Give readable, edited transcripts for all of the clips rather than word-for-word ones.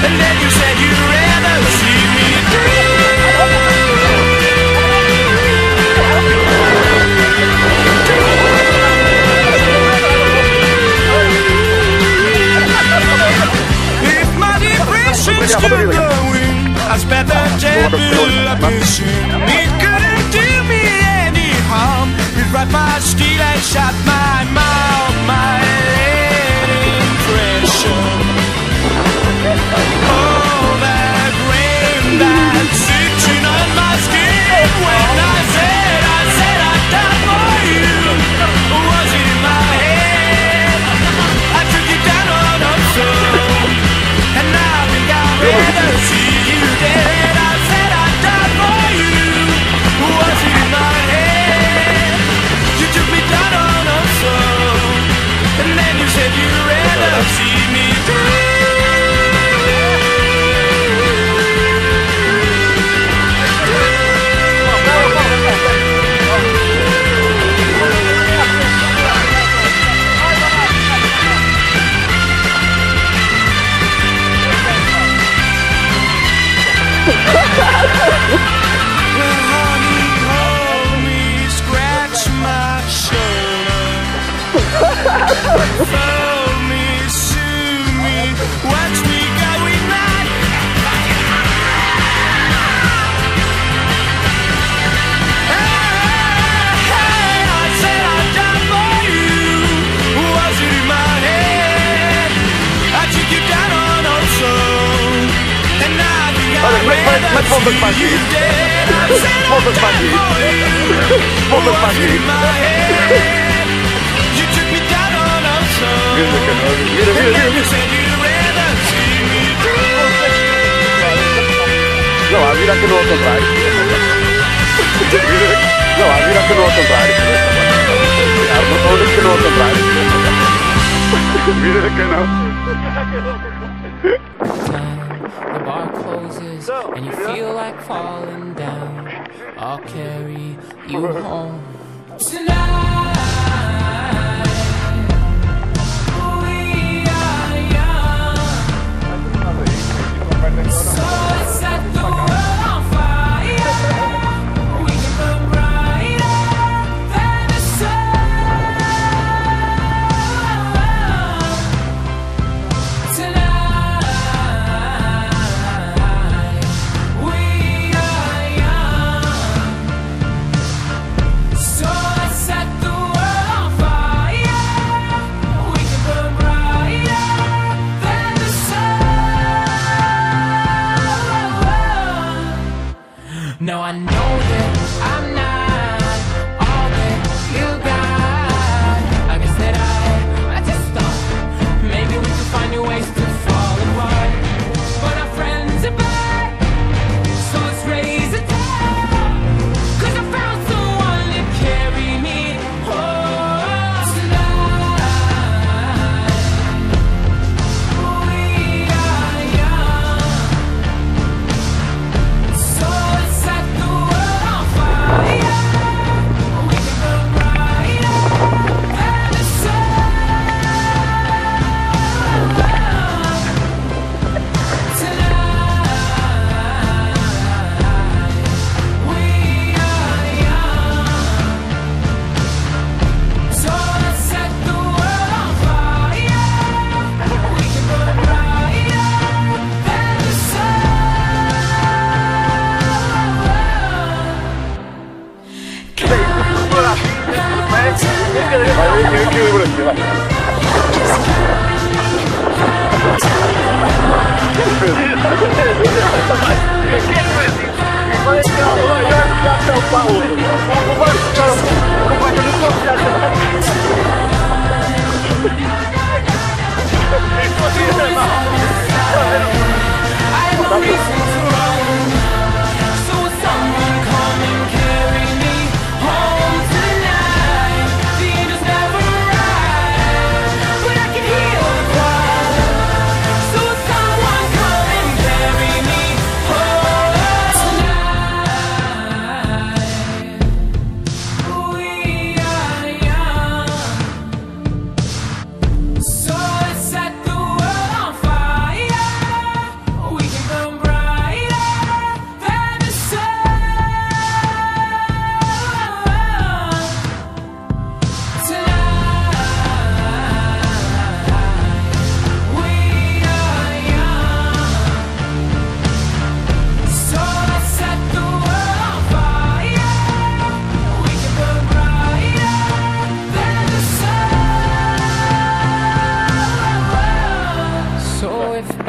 And then you said you'd rather see me if my depression's still going, I spent the devil up his shin. He couldn't do me any harm. He'd write my steel and shot my mouth, my impression. Oh, that rain that's itching on my skin. When I said I'd die for you, was it in my head? I took you down on a soul, and now I think I'd rather see you dead. I said I'd die for you, was it in my head? You took me down on a soul, and then you said you'd rather see me dead. Well, honey, hold me, scratch my shoulder, fold me, sue me, watch me going mad. Hey, I said I'd die for you, was it in my head? I took you down on a soul, and now I think I'd rather see you dead. I said I'd die for you, was it in my head? You took me down on a soul, and then you said you'd rather see me dead. Não, a vira que no ao contrário. Não, a vira que no ao contrário. A motor que no ao contrário. Vira que não. The bar closes and you feel like falling down. I'll carry you home tonight. We are young, so let's set the world on fire. We can burn brighter than the sun tonight. We are young, so let's set the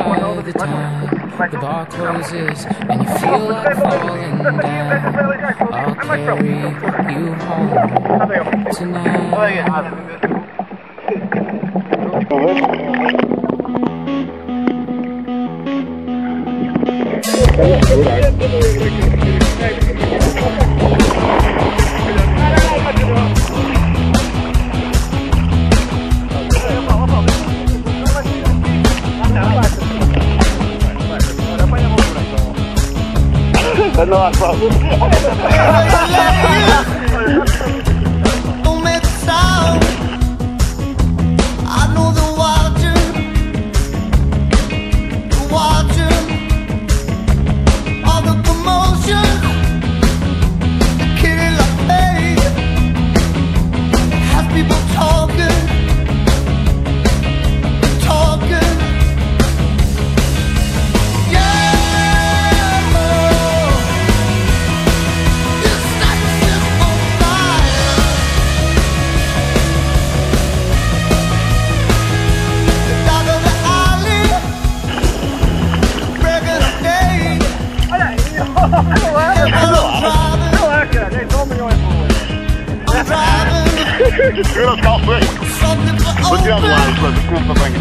by the time the bar closes and you feel like falling down, I'll carry you home tonight. Nossa, Don't make a sound. I know they're watching, all the commotion, the killing like pain, has people talking. segura as calças aí. Vou tirar do ar, desculpa, banho.